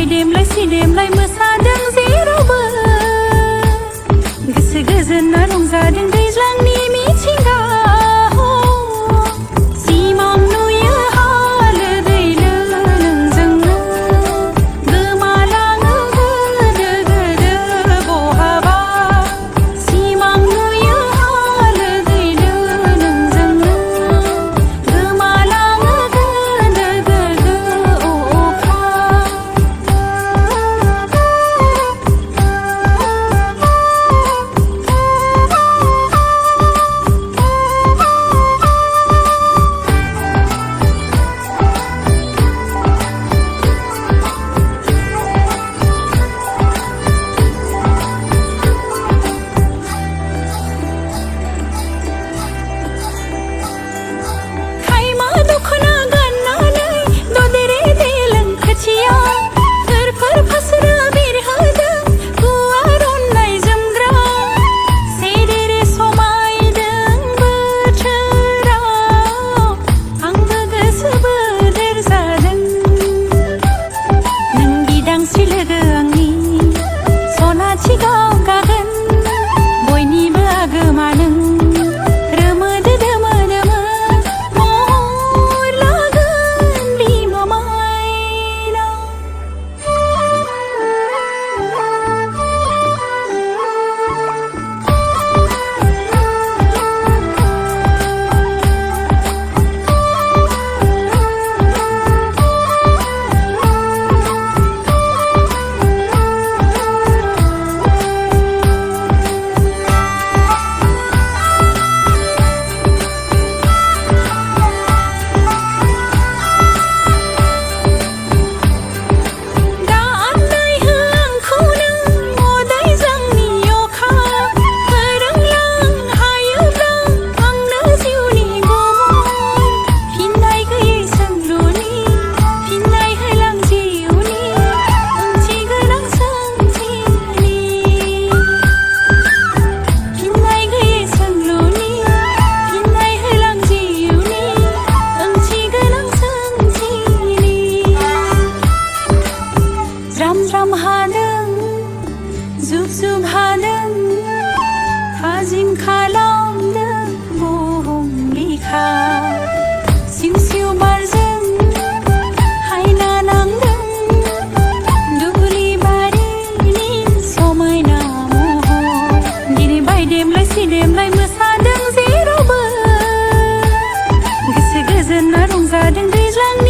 देमलाय सिदेमलाय मोसादों जेरावबो गोसो गोजोनना रंजादों दैज्लांनि मिथिंगा सिमां नुयो हालो दैलो नोंजोंनो गोमालाङो गोदो गोदो बहाबा सिमां नुयो हालो दैलो नोंजोंनो गोमालाङो गोदो गोदो अखा खायमा दख'ना गाननानै ददेरे देलों खाथियाव फोर फासरा बिरहोदों गुवार अननाय जोमग्रा सेरेरे समायदों बोथोराव आंबो गोसो बोदोर जादों नों बिदांस्रि लोगो आंनि सनाथि गाव गागोन बयनिबो आगोमा नों रोमोदो दोमो दोमो महर लागोन बिमा माइनाव दा आन्दाय हो आंखौ नों मोदाय जोंनि अखा फोरोंलां हायोब्ला आंनो जिउनि गुमुर फिननाय गैयै सोंलुनि फिननाय होलां जिउनि ओंथि गोनां सोंथिनि फिननाय गैयै सोंलुनि फिननाय होलां जिउनि ओंथि गोनां सोंथिनि ज्राम ज्राम हादों जुब जुब हादों थाजिम खालामदों बुहुम बिखा सिउ सिउ बारजों हायना नांदों दुब्लि बारिनि समायना महर दिनै बायदेमलाय सिदेमलाय मोसादों जेरावबो गोसो गोजोनना रंजादों दैज्लांनि